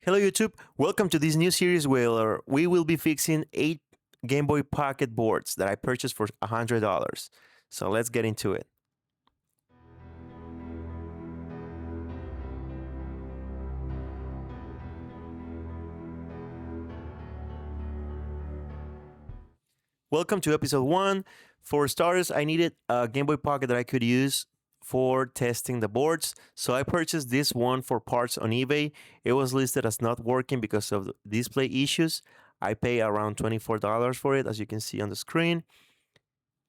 Hello YouTube, welcome to this new series where we will be fixing 8 Game Boy Pocket boards that I purchased for $100. So let's get into it. Welcome to episode 1. For starters, I needed a Game Boy Pocket that I could use for testing the boards. So I purchased this one for parts on eBay. It was listed as not working because of the display issues. I pay around $24 for it, as you can see on the screen.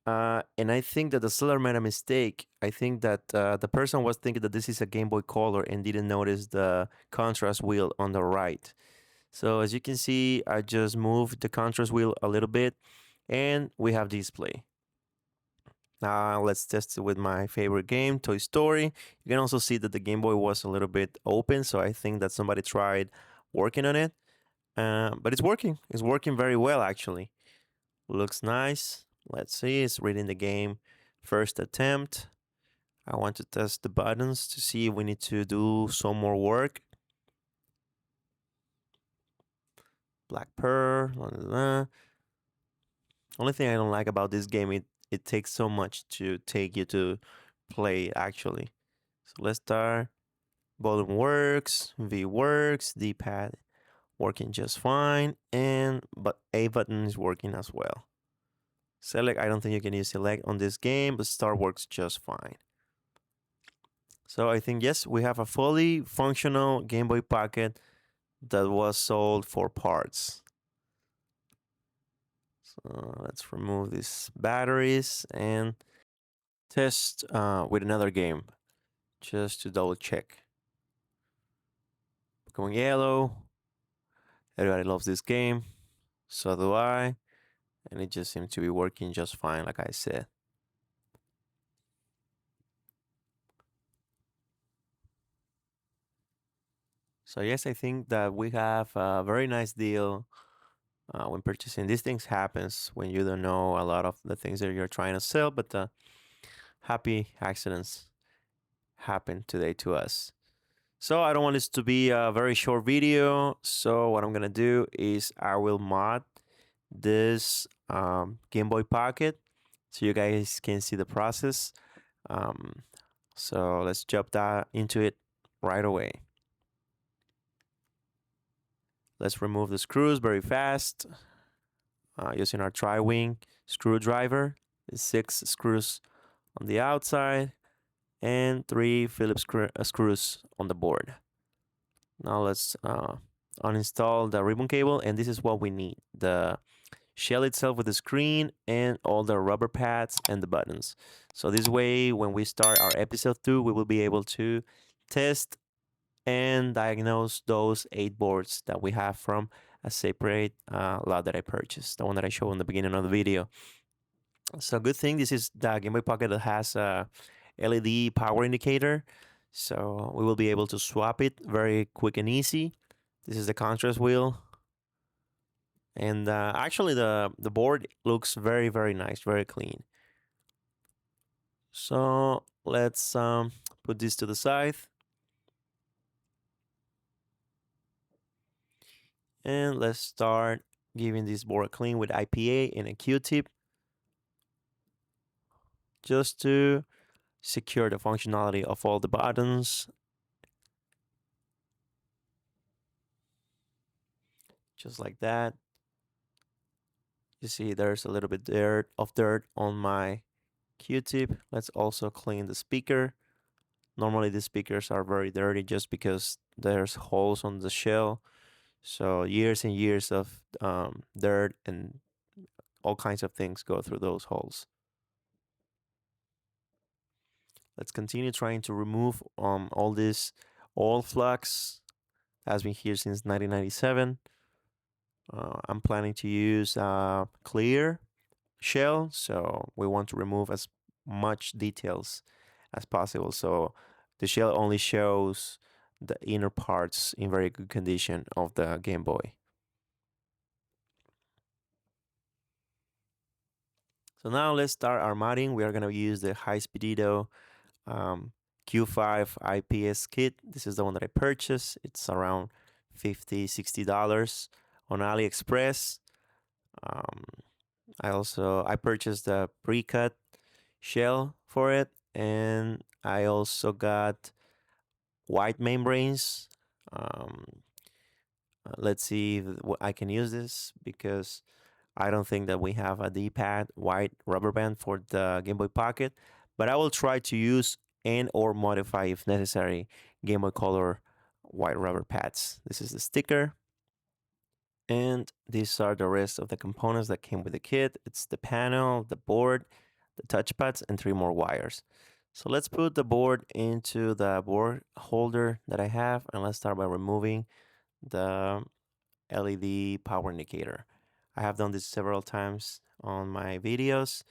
And I think that the seller made a mistake. I think that the person was thinking that this is a Game Boy Color and didn't notice the contrast wheel on the right. So as you can see, I just moved the contrast wheel a little bit and we have display. Now let's test it with my favorite game, Toy Story. You can also see that the Game Boy was a little bit open, so I think that somebody tried working on it. But it's working. It's working very well, actually. Looks nice. Let's see, it's reading the game. First attempt. I want to test the buttons to see if we need to do some more work. Black Pearl. Blah, blah, blah. Only thing I don't like about this game, it takes so much to take you to play actually. So let's start. Button works, V works, D-pad working just fine, but A button is working as well. Select, I don't think you can use select on this game, but start works just fine. So I think, yes, we have a fully functional Game Boy Pocket that was sold for parts. So let's remove these batteries and test with another game just to double check. Pokemon Yellow. Everybody loves this game. So do I. And it just seems to be working just fine, like I said. So yes, I think that we have a very nice deal when purchasing. These things happens when you don't know a lot of the things that you're trying to sell, but happy accidents happen today to us. So I don't want this to be a very short video. So what I'm gonna do is I will mod this Game Boy Pocket so you guys can see the process. So let's jump into it right away. Let's remove the screws very fast using our tri-wing screwdriver. There's 6 screws on the outside and 3 Phillips screws on the board. Now let's uninstall the ribbon cable, and this is what we need: the shell itself with the screen and all the rubber pads and the buttons. So this way, when we start our episode 2, we will be able to test and diagnose those 8 boards that we have from a separate lot that I purchased, the one that I showed in the beginning of the video. So good thing this is the Game Boy Pocket that has a LED power indicator, so we will be able to swap it very quick and easy. This is the contrast wheel, and actually the board looks very, very nice, very clean. So let's put this to the side. And let's start giving this board clean with IPA and a Q-tip just to secure the functionality of all the buttons. Just like that. You see there's a little bit of dirt on my Q-tip. Let's also clean the speaker. Normally the speakers are very dirty just because there's holes on the shell. So years and years of dirt and all kinds of things go through those holes. Let's continue trying to remove all this oil flux. Has been here since 1997. I'm planning to use clear shell, so we want to remove as much details as possible. So the shell only shows the inner parts in very good condition of the Game Boy. So now let's start our modding. We are going to use the High-Speedido Q5 IPS kit. This is the one that I purchased. It's around $50, $60 on AliExpress. Um, I purchased the pre-cut shell for it, and I also got white membranes. Um, let's see if I can use this because I don't think that we have a D-pad white rubber band for the Game Boy Pocket, but I will try to use and or modify if necessary Game Boy Color white rubber pads. This is the sticker, and these are the rest of the components that came with the kit. It's the panel, the board, the touchpads, and 3 more wires. So let's put the board into the board holder that I have, and let's start by removing the LED power indicator. I have done this several times on my videos.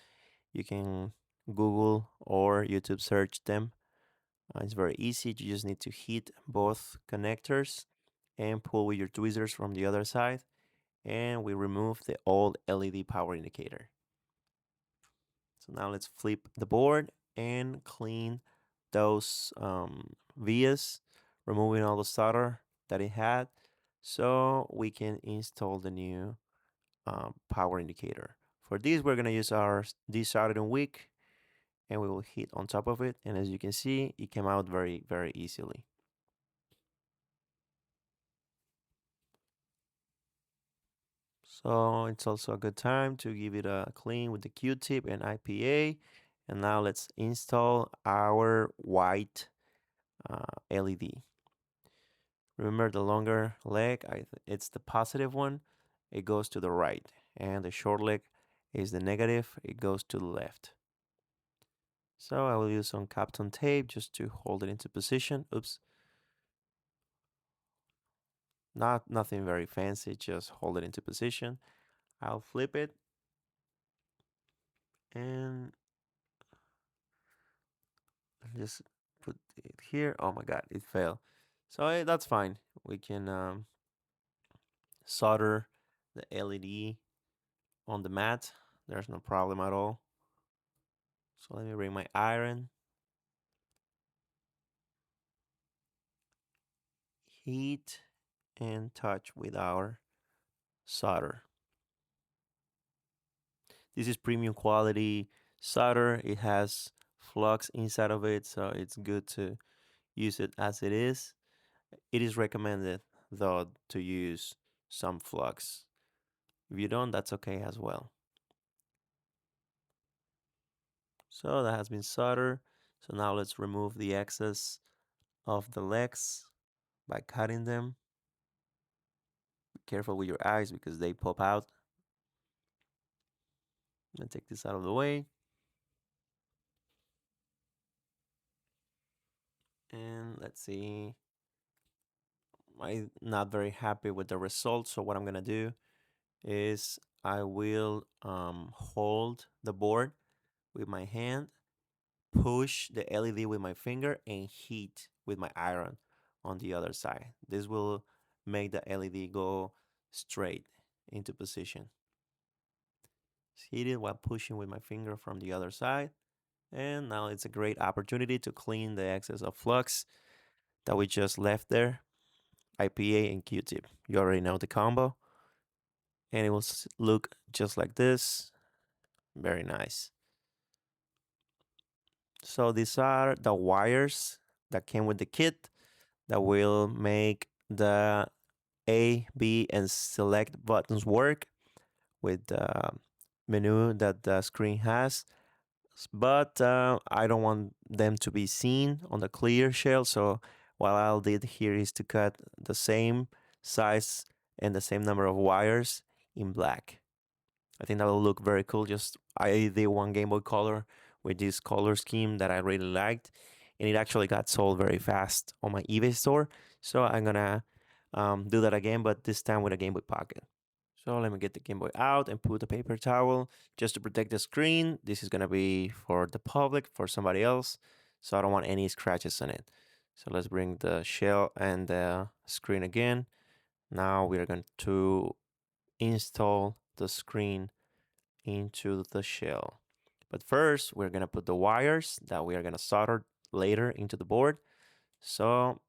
You can Google or YouTube search them. It's very easy. You just need to heat both connectors and pull with your tweezers from the other side. And we remove the old LED power indicator. So now let's flip the board and clean those vias, removing all the solder that it had, so we can install the new power indicator. For this, we're gonna use our desoldering wick, and we will hit on top of it. And as you can see, it came out very, very easily. So it's also a good time to give it a clean with the Q-tip and IPA. And now let's install our white LED. Remember the longer leg, it's the positive one, it goes to the right. And the short leg is the negative, it goes to the left. So I will use some Kapton tape just to hold it into position. Oops. Nothing very fancy, just hold it into position. I'll flip it and just put it here. Oh my god, it fell. So that's fine. We can solder the LED on the mat. There's no problem at all. So let me bring my iron. Heat and touch with our solder. This is premium quality solder. It has flux inside of it, so it's good to use it as it is. It is recommended, though, to use some flux. If you don't, that's okay as well. So that has been soldered. So now let's remove the excess of the legs by cutting them. Be careful with your eyes because they pop out. Let me take this out of the way. And let's see. I'm not very happy with the results. So what I'm gonna do is I will hold the board with my hand, push the LED with my finger, and heat with my iron on the other side. This will make the LED go straight into position. Heat it while pushing with my finger from the other side. And now it's a great opportunity to clean the excess of flux that we just left there. IPA and Q-tip. You already know the combo. And it will look just like this. Very nice. So these are the wires that came with the kit that will make the A, B, and select buttons work with the menu that the screen has. But I don't want them to be seen on the clear shell. So what I did here is to cut the same size and the same number of wires in black. I think that will look very cool. I did one Game Boy Color with this color scheme that I really liked, and it actually got sold very fast on my eBay store. So I'm gonna do that again, but this time with a Game Boy Pocket. So let me get the Game Boy out and put a paper towel just to protect the screen. This is gonna be for the public, for somebody else, so I don't want any scratches on it. So let's bring the shell and the screen again. Now we are going to install the screen into the shell. But first, we're gonna put the wires that we are gonna solder later into the board. So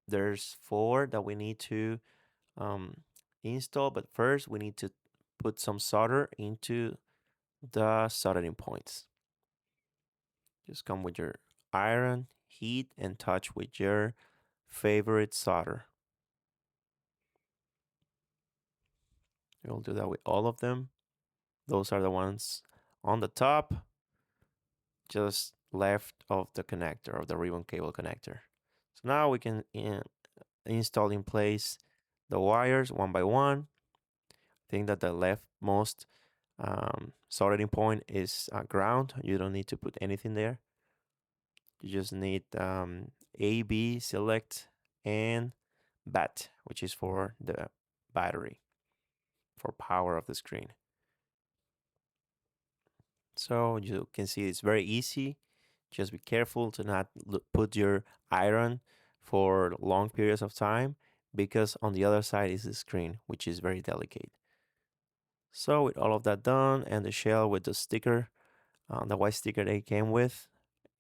there's 4 that we need to um, install, but first we need to put some solder into the soldering points. Just come with your iron, heat, and touch with your favorite solder. You'll do that with all of them. Those are the ones on the top, just left of the connector, of the ribbon cable connector. So now we can install in place the wires one by one. I think that the leftmost soldering point is ground. You don't need to put anything there. You just need A, B, select, and BAT, which is for the battery, for power of the screen. So you can see it's very easy. Just be careful to not put your iron for long periods of time, because on the other side is the screen, which is very delicate. So with all of that done and the shell with the sticker, the white sticker they came with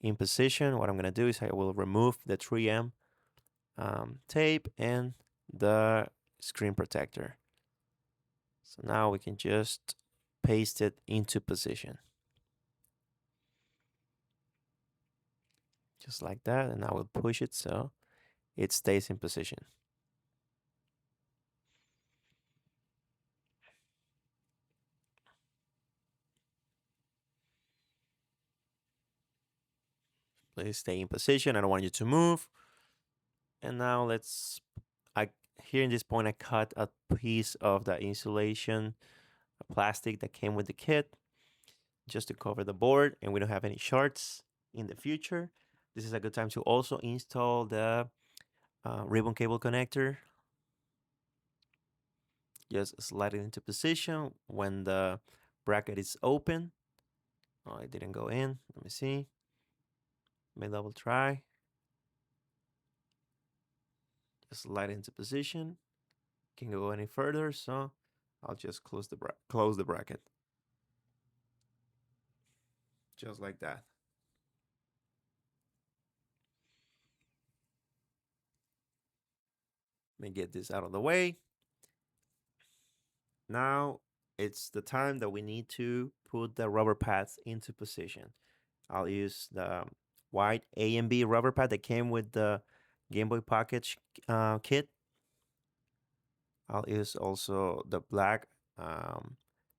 in position, what I'm going to do is I will remove the 3M tape and the screen protector. So now we can just paste it into position. Just like that, and I will push it so it stays in position. Please stay in position. I don't want you to move. And now here in this point, I cut a piece of the insulation plastic that came with the kit just to cover the board, and we don't have any shorts in the future. This is a good time to also install the ribbon cable connector. Just slide it into position when the bracket is open. Oh, it didn't go in. Let me see. May double try. Just slide it into position. Can go any further, so I'll just close the bracket. Just like that. Let me get this out of the way. Now it's the time that we need to put the rubber pads into position. I'll use the white A and B rubber pad that came with the Game Boy Pocket kit. I'll use also the black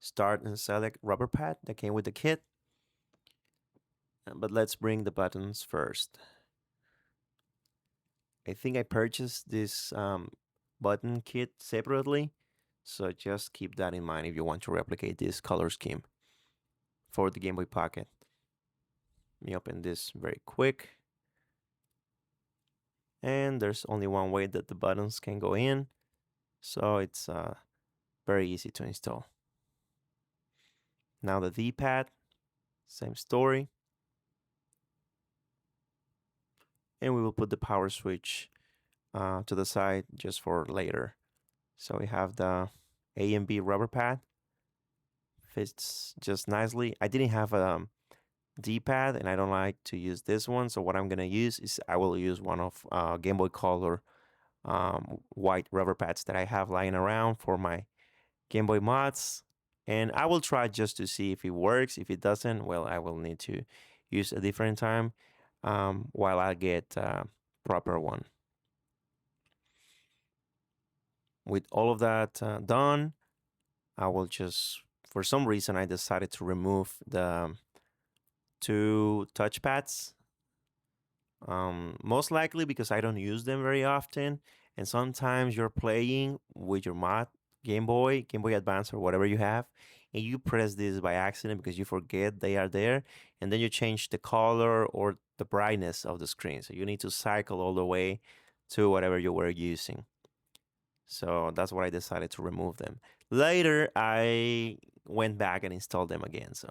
start and select rubber pad that came with the kit. But let's bring the buttons first. I think I purchased this button kit separately, so just keep that in mind if you want to replicate this color scheme for the Game Boy Pocket. Let me open this very quick. And there's only one way that the buttons can go in, so it's very easy to install. Now the D-pad, same story. And we will put the power switch to the side just for later. So we have the A and B rubber pad. Fits just nicely. I didn't have a D-pad and I don't like to use this one. So what I'm going to use is I will use one of Game Boy Color white rubber pads that I have lying around for my Game Boy mods. And I will try just to see if it works. If it doesn't, well, I will need to use a different time while I get proper one. With all of that done, I will just, for some reason, I decided to remove the two touchpads. Most likely because I don't use them very often. And sometimes you're playing with your mod, Game Boy Advance, or whatever you have, and you press this by accident because you forget they are there. And then you change the color or the brightness of the screen. So you need to cycle all the way to whatever you were using. So that's why I decided to remove them. Later, I went back and installed them again. So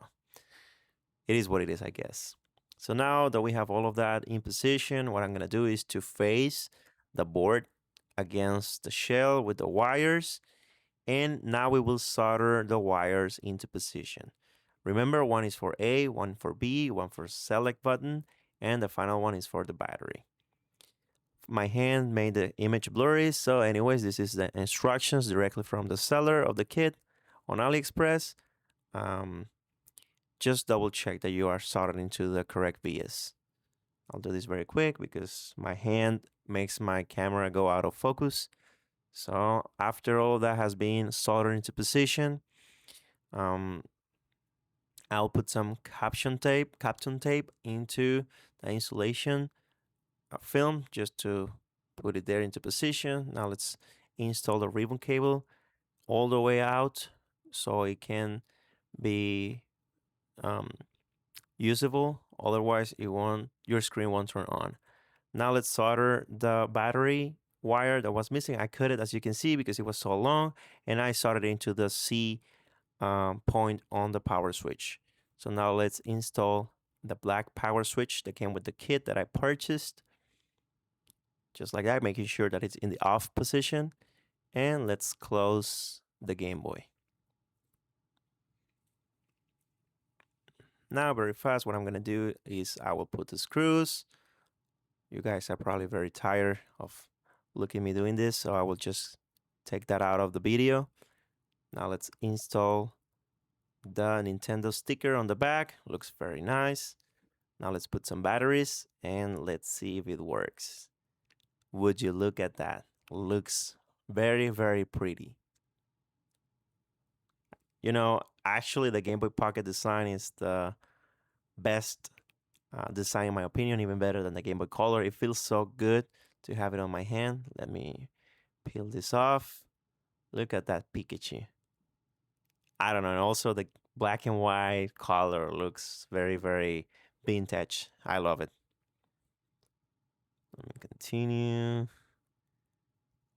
it is what it is, I guess. So now that we have all of that in position, what I'm going to do is to face the board against the shell with the wires. And now we will solder the wires into position. Remember, one is for A, one for B, one for select button, and the final one is for the battery. my hand made the image blurry. So anyways, this is the instructions directly from the seller of the kit on AliExpress. Um, just double check that you are soldered into the correct vias. I'll do this very quick because my hand makes my camera go out of focus. So after all that has been soldered into position, um, I'll put some caption tape into the insulation film just to put it there into position. Now let's install the ribbon cable all the way out so it can be um, usable. Otherwise, your screen won't turn on. Now let's solder the battery wire that was missing. I cut it, as you can see, because it was so long, and I soldered it into the C point on the power switch. So now let's install the black power switch that came with the kit that I purchased. Just like that, making sure that it's in the off position. And let's close the Game Boy. Now, very fast, what I'm going to do is I will put the screws. You guys are probably very tired of looking at me doing this, so I will just take that out of the video. Now let's install the Nintendo sticker on the back. Looks very nice. Now let's put some batteries and let's see if it works. Would you look at that? Looks very, very pretty. You know, actually the Game Boy Pocket design is the best design in my opinion, even better than the Game Boy Color. It feels so good to have it on my hand. Let me peel this off. Look at that Pikachu. I don't know. And also the black and white color looks very, very vintage. I love it. Let me continue.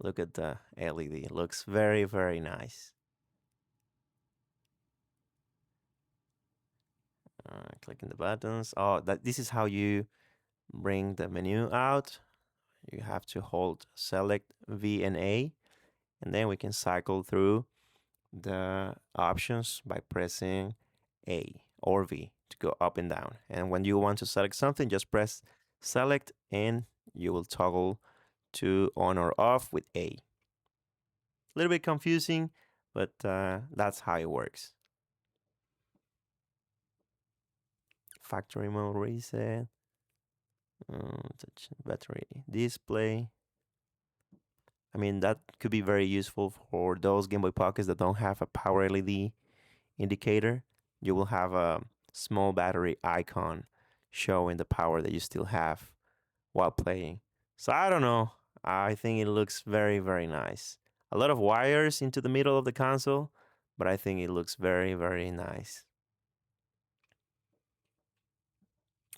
Look at the LED. It looks very, very nice. Clicking the buttons. Oh, this is how you bring the menu out. You have to hold select V and A, and then we can cycle through the options by pressing A or V to go up and down. And when you want to select something, just press select and you will toggle to on or off with A. A little bit confusing, but that's how it works. Factory mode reset. Touch battery display. I mean, that could be very useful for those Game Boy Pockets that don't have a power LED indicator. You will have a small battery icon showing the power that you still have while playing. So I don't know. I think it looks very, very nice. A lot of wires into the middle of the console, but I think it looks very, very nice.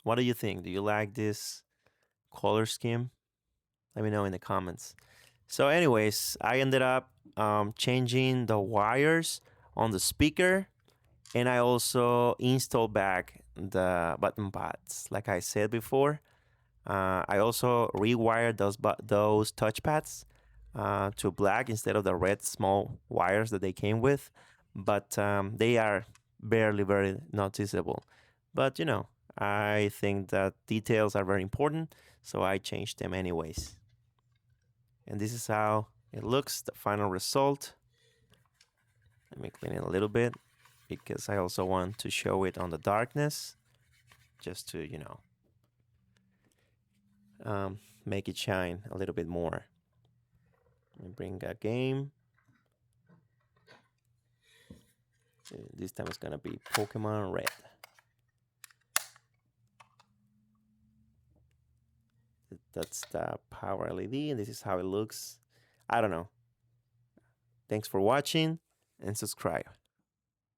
What do you think? Do you like this color scheme? Let me know in the comments. So anyways, I ended up changing the wires on the speaker, and I also installed back the button pads like I said before. I also rewired those touchpads to black instead of the red small wires that they came with, but they are barely very noticeable. But you know, I think that details are very important, so I changed them anyways. And this is how it looks, the final result. Let me clean it a little bit because I also want to show it on the darkness, just to, you know, make it shine a little bit more. Let me bring a game. This time it's gonna be Pokemon Red. That's the power LED, and this is how it looks. I don't know. Thanks for watching and subscribe.